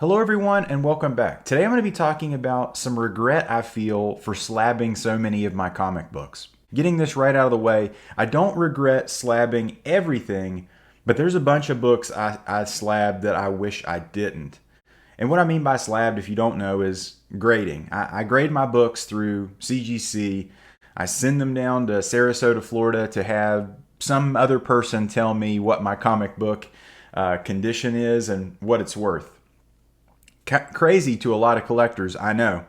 Hello everyone and welcome back. Today I'm going to be talking about some regret I feel for slabbing so many of my comic books. Getting this right out of the way, I don't regret slabbing everything, but there's a bunch of books I slabbed that I wish I didn't. And what I mean by slabbed, if you don't know, is grading. I grade my books through CGC. I send them down to Sarasota, Florida to have some other person tell me what my comic book condition is and what it's worth. Crazy to a lot of collectors, I know.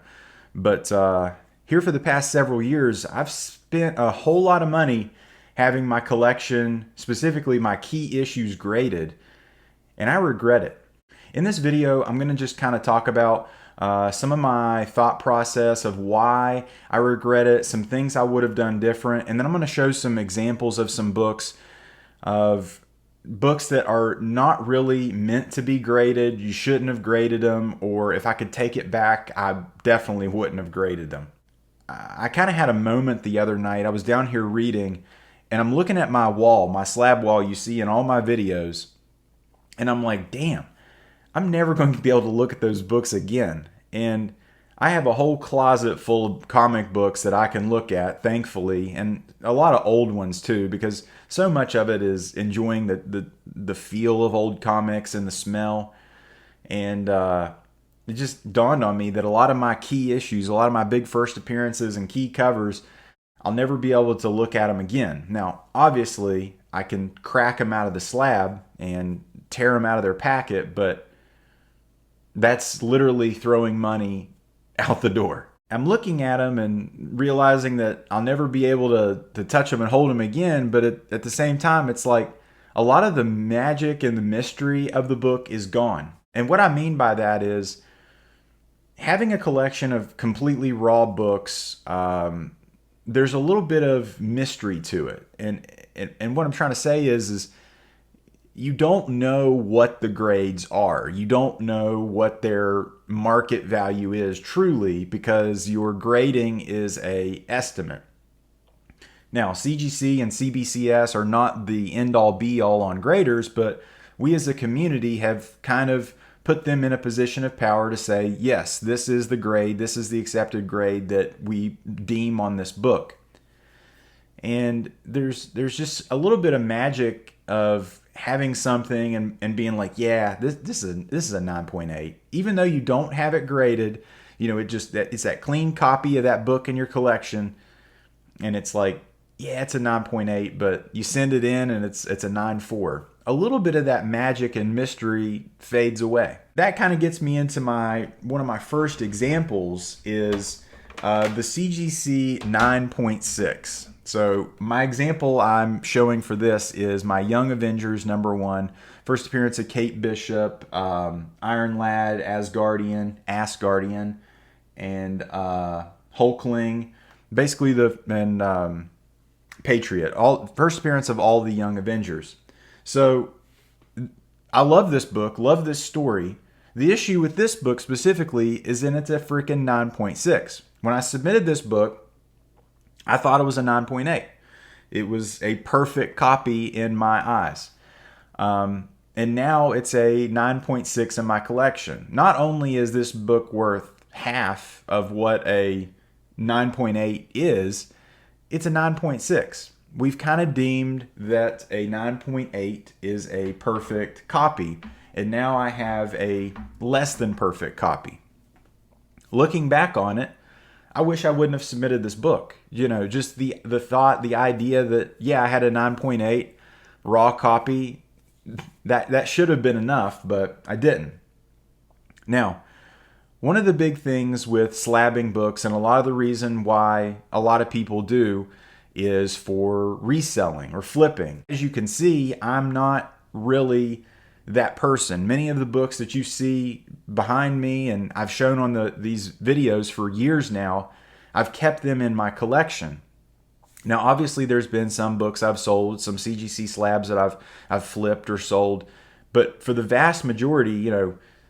But here for the past several years, I've spent a whole lot of money having my collection, specifically my key issues, graded, and I regret it. In this video, I'm going to just kind of talk about some of my thought process of why I regret it, some things I would have done different, and then I'm going to show some examples of some books that are not really meant to be graded. You shouldn't have graded them, or if I could take it back, I definitely wouldn't have graded them. I kind of had a moment the other night. I was down here reading, and I'm looking at my wall, my slab wall you see in all my videos, and I'm like, damn, I'm never going to be able to look at those books again. And I have a whole closet full of comic books that I can look at, thankfully, and a lot of old ones too, because so much of it is enjoying the feel of old comics and the smell. And it just dawned on me that a lot of my key issues, a lot of my big first appearances and key covers, I'll never be able to look at them again. Now, obviously, I can crack them out of the slab and tear them out of their packet, but that's literally throwing money out the door. I'm looking at them and realizing that I'll never be able to touch them and hold them again, but at the same time, it's like a lot of the magic and the mystery of the book is gone. And what I mean by that is having a collection of completely raw books, there's a little bit of mystery to it. And what I'm trying to say is you don't know what the grades are. You don't know what their market value is truly, because your grading is a estimate. Now, CGC and CBCS are not the end-all be-all on graders, but we as a community have kind of put them in a position of power to say, yes, this is the grade, this is the accepted grade that we deem on this book. And there's just a little bit of magic of having something and being like, yeah, this is a 9.8, even though you don't have it graded. You know, it's that clean copy of that book in your collection, and it's like, yeah, it's a 9.8, but you send it in and it's a 9.4. A little bit of that magic and mystery fades away. That kind of gets me into one of my first examples is the CGC 9.6. So my example I'm showing for this is my Young Avengers #1, first appearance of Kate Bishop, Iron Lad, Asgardian, and Hulkling, basically Patriot. All first appearance of all the Young Avengers. So I love this book, love this story. The issue with this book specifically is that it's a freaking 9.6. When I submitted this book, I thought it was a 9.8. It was a perfect copy in my eyes. And now it's a 9.6 in my collection. Not only is this book worth half of what a 9.8 is, it's a 9.6. We've kind of deemed that a 9.8 is a perfect copy, and now I have a less than perfect copy. Looking back on it, I wish I wouldn't have submitted this book. You know, just the thought, the idea that, yeah, I had a 9.8 raw copy, that should have been enough, but I didn't. Now, one of the big things with slabbing books, and a lot of the reason why a lot of people do, is for reselling or flipping. As you can see, I'm not really that person. Many of the books that you see behind me, and I've shown on these videos for years now, I've kept them in my collection. Now, obviously, there's been some books I've sold, some CGC slabs that I've flipped or sold, but for the vast majority,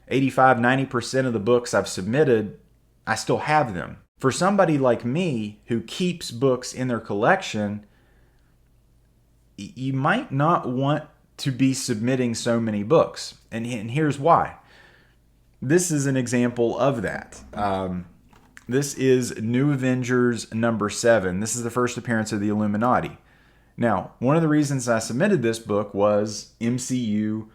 85, 90% of the books I've submitted, I still have them. For somebody like me who keeps books in their collection, you might not want to be submitting so many books. And here's why. this is an example of that. This is New Avengers number 7. This is the first appearance of the Illuminati. Now, one of the reasons I submitted this book was MCU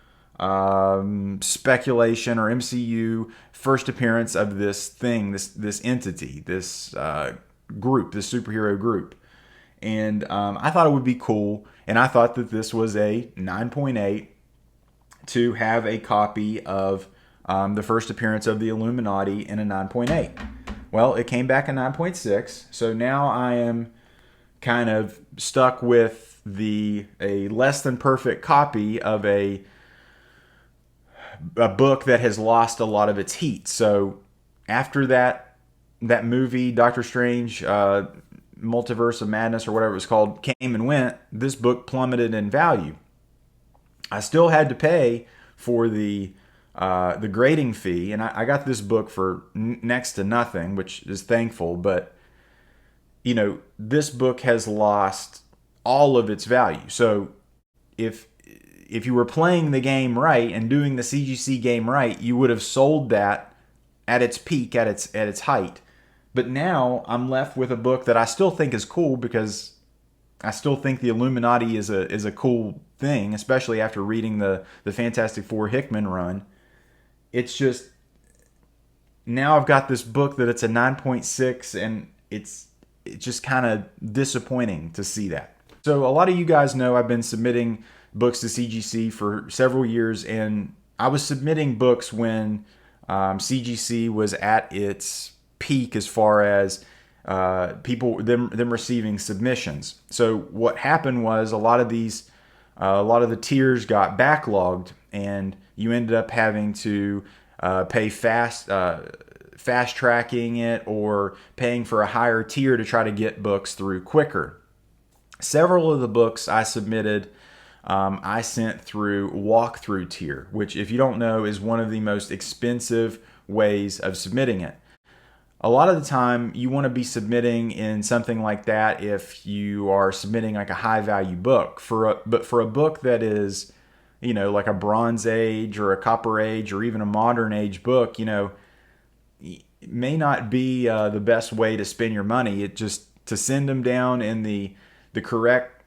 speculation, or MCU first appearance of this thing, this entity, this group, this superhero group. And I thought it would be cool, and I thought that this was a 9.8 to have a copy of the first appearance of the Illuminati in a 9.8. Well, it came back a 9.6, so now I am kind of stuck with a less than perfect copy of a book that has lost a lot of its heat. So after that movie, Doctor Strange, Multiverse of Madness, or whatever it was called, came and went, this book plummeted in value. I still had to pay for the grading fee, and I got this book for next to nothing, which is thankful. But you know, this book has lost all of its value. So if you were playing the game right and doing the CGC game right, you would have sold that at its peak, at its height. But now I'm left with a book that I still think is cool, because I still think the Illuminati is a cool thing, especially after reading the Fantastic Four Hickman run. It's just, now I've got this book that it's a 9.6, and it's just kind of disappointing to see that. So a lot of you guys know I've been submitting books to CGC for several years, and I was submitting books when CGC was at its peak as far as them receiving submissions. So what happened was a lot of the tiers got backlogged, and you ended up having to pay fast tracking it, or paying for a higher tier to try to get books through quicker. Several of the books I submitted, I sent through walkthrough tier, which, if you don't know, is one of the most expensive ways of submitting it. A lot of the time, you want to be submitting in something like that if you are submitting like a high value book. But for a book that is, you know, like a Bronze Age or a Copper Age or even a Modern Age book, you know, it may not be the best way to spend your money. It just, to send them down in the correct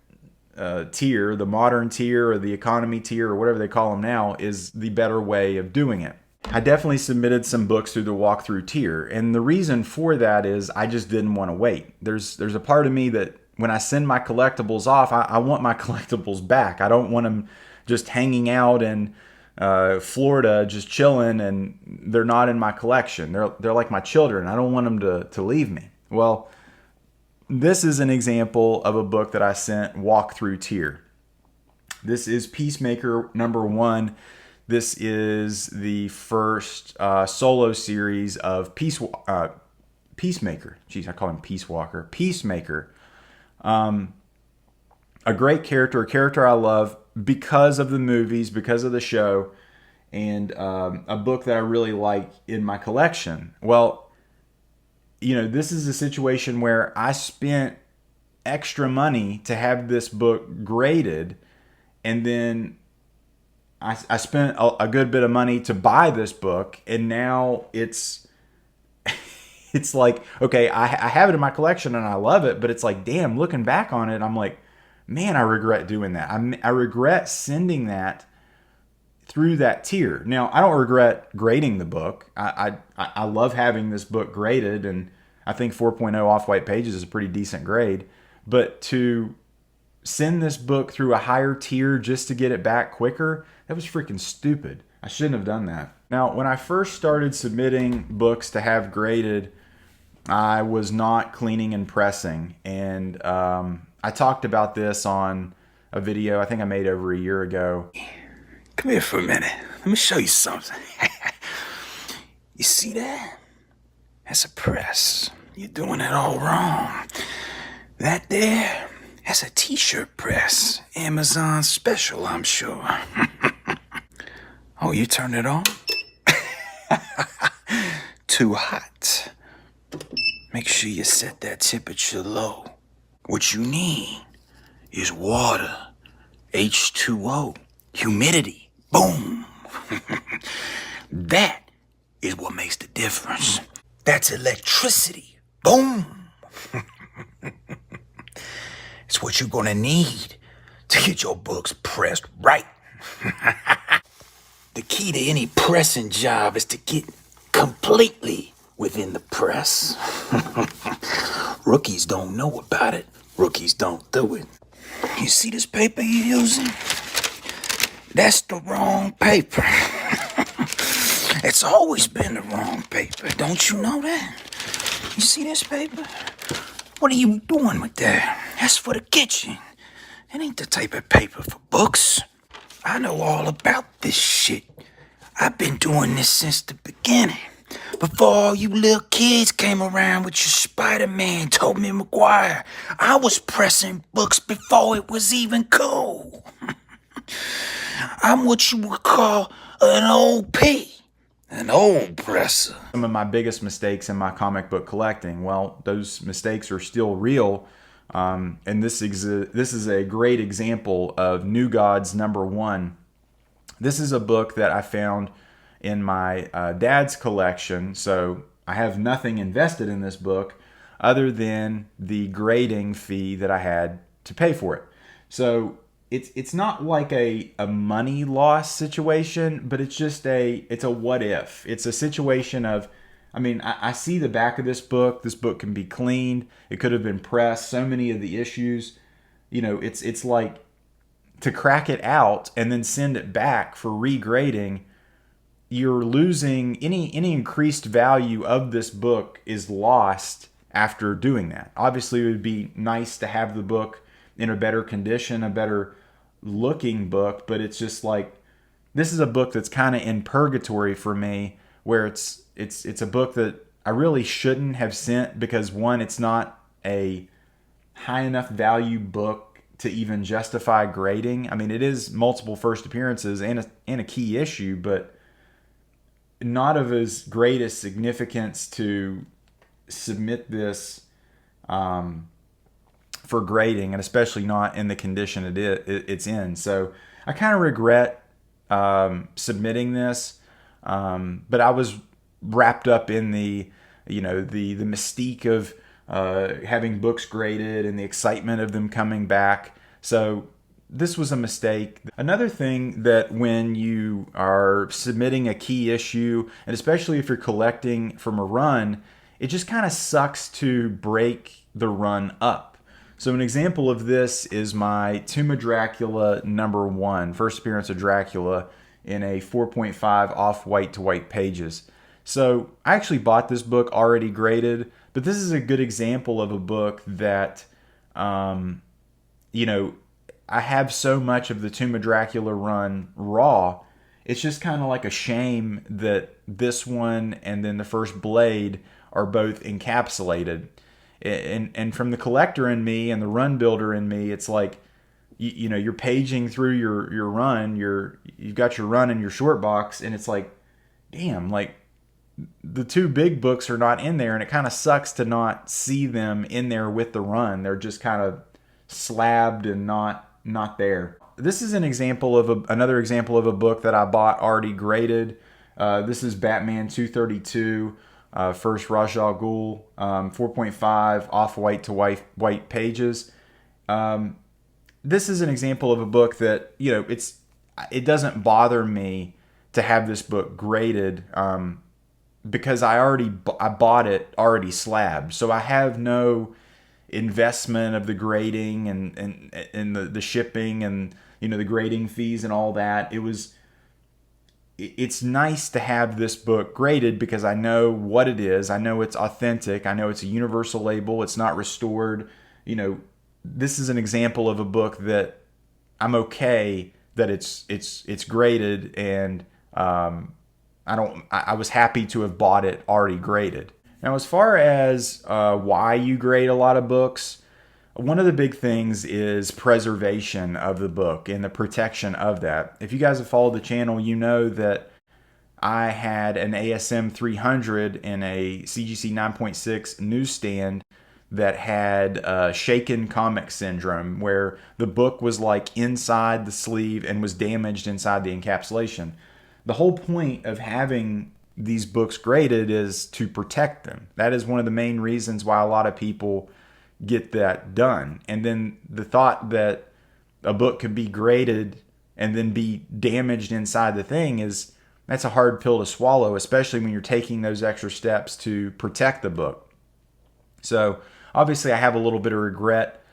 tier, the modern tier or the economy tier or whatever they call them now, is the better way of doing it. I definitely submitted some books through the walkthrough tier, and the reason for that is I just didn't want to wait. There's a part of me that when I send my collectibles off, I want my collectibles back. I don't want them just hanging out in Florida, just chilling, and they're not in my collection. They're like my children. I don't want them to leave me. Well, this is an example of a book that I sent walkthrough tier. This is Peacemaker number 1. This is the first solo series of Peacemaker. Jeez, I call him Peace Walker. Peacemaker. A great character, a character I love because of the movies, because of the show, and a book that I really like in my collection. Well, you know, this is a situation where I spent extra money to have this book graded, and then I spent a good bit of money to buy this book, and now it's like, okay, I have it in my collection and I love it, but it's like, damn, looking back on it, I'm like, man, I regret doing that. I regret sending that through that tier. Now, I don't regret grading the book. I love having this book graded, and I think 4.0 Off-White Pages is a pretty decent grade, but to send this book through a higher tier just to get it back quicker, that was freaking stupid. I shouldn't have done that. Now, when I first started submitting books to have graded, I was not cleaning and pressing. And I talked about this on a video I think I made over a year ago. Come here for a minute. Let me show you something. You see that? That's a press. You're doing it all wrong. That there, that's a t-shirt press. Amazon special, I'm sure. Oh, you turned it on? Too hot. Make sure you set that temperature low. What you need is water, H2O, humidity. Boom. That is what makes the difference. That's electricity. Boom. It's what you're gonna need to get your books pressed right. The key to any pressing job is to get completely within the press. Rookies don't know about it. Rookies don't do it. You see this paper you're using? That's the wrong paper. It's always been the wrong paper. Don't you know that? You see this paper? What are you doing with that? That's for the kitchen. It ain't the type of paper for books. I know all about this shit. I've been doing this since the beginning. Before all you little kids came around with your Spider-Man, Tobey Maguire, I was pressing books before it was even cool. I'm what you would call an OP, an old presser. Some of my biggest mistakes in my comic book collecting, well, those mistakes are still real. And this is a great example of New Gods #1. This is a book that I found in my dad's collection, so I have nothing invested in this book other than the grading fee that I had to pay for it. So it's not like a money loss situation, but it's a what if. It's a situation of, I see the back of this book. This book can be cleaned. It could have been pressed. So many of the issues, it's like to crack it out and then send it back for regrading. You're losing any increased value of this book is lost after doing that. Obviously, it would be nice to have the book in a better condition, a better looking book, but it's just like, this is a book that's kind of in purgatory for me, where it's a book that I really shouldn't have sent because, one, it's not a high enough value book to even justify grading. It is multiple first appearances and a key issue, but not of as great as significance to submit this for grading, and especially not in the condition it's in. So I kind of regret submitting this, but I was wrapped up in the mystique of having books graded and the excitement of them coming back. So this was a mistake. Another thing, that when you are submitting a key issue, and especially if you're collecting from a run, it just kind of sucks to break the run up. So an example of this is my Tomb of Dracula #1, first appearance of Dracula, in a 4.5 off-white to white pages. So I actually bought this book already graded, but this is a good example of a book that, I have so much of the Tomb of Dracula run raw. It's just kind of like a shame that this one and then the first Blade are both encapsulated. And from the collector in me and the run builder in me, it's like, you're paging through your run, you've got your run in your short box, and it's like, damn, like the two big books are not in there, and it kind of sucks to not see them in there with the run. They're just kind of slabbed and not there. This is an example of another example of a book that I bought already graded. This is Batman 232, first Ra's al Ghul, 4.5 off-white to white pages. This is an example of a book that, it doesn't bother me to have this book graded, because I bought it already slabbed. So I have no investment of the grading and the shipping and the grading fees and all that. It's nice to have this book graded because I know what it is. I know it's authentic. I know it's a universal label. It's not restored. This is an example of a book that I'm okay that it's graded, and I was happy to have bought it already graded. Now, as far as why you grade a lot of books, one of the big things is preservation of the book and the protection of that. If you guys have followed the channel, you know that I had an ASM 300 in a CGC 9.6 newsstand that had shaken comic syndrome, where the book was like inside the sleeve and was damaged inside the encapsulation. The whole point of having these books graded is to protect them. That is one of the main reasons why a lot of people get that done. And then the thought that a book could be graded and then be damaged inside the thing that's a hard pill to swallow, especially when you're taking those extra steps to protect the book. So obviously I have a little bit of regret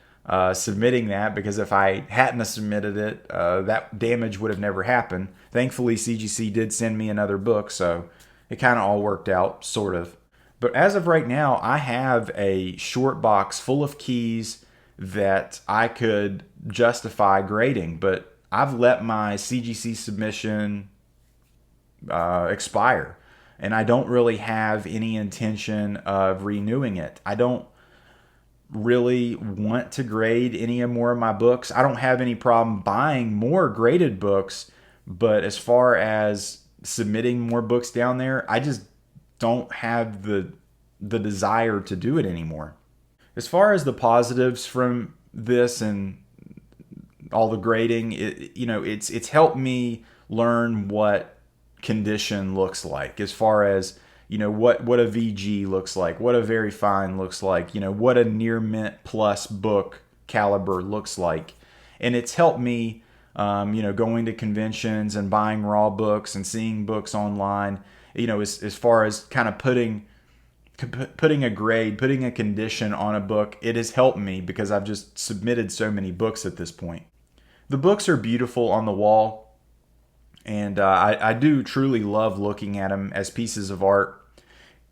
submitting that, because if I hadn't submitted it, that damage would have never happened. Thankfully, CGC did send me another book, so it kind of all worked out, sort of. But as of right now, I have a short box full of keys that I could justify grading, but I've let my CGC submission expire, and I don't really have any intention of renewing it. I don't really want to grade any more of my books. I don't have any problem buying more graded books, but as far as submitting more books down there, I just don't have the desire to do it anymore. As far as the positives from this and all the grading, it's helped me learn what condition looks like, as far as what a VG looks like, what a very fine looks like, what a near mint plus book caliber looks like. And it's helped me going to conventions and buying raw books and seeing books online, as far as kind of putting a grade, putting a condition on a book. It has helped me because I've just submitted so many books at this point. The books are beautiful on the wall, and I do truly love looking at them as pieces of art.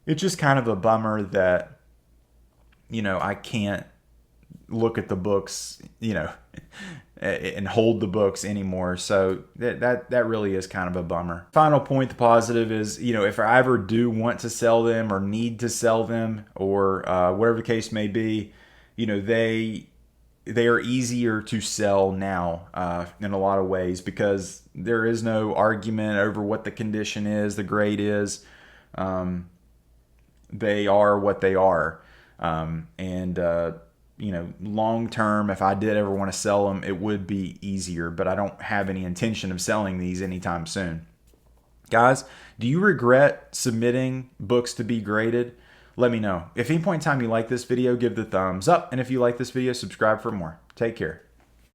It's just kind of a bummer that, I can't look at the books, and hold the books anymore. So that really is kind of a bummer. Final point, the positive is, if I ever do want to sell them or need to sell them, or whatever the case may be, they are easier to sell now in a lot of ways, because there is no argument over what the condition is, the grade is. They are what they are. Long term, if I did ever want to sell them, it would be easier, but I don't have any intention of selling these anytime soon. Guys, do you regret submitting books to be graded? Let me know. If at any point in time you like this video, give the thumbs up. And if you like this video, subscribe for more. Take care.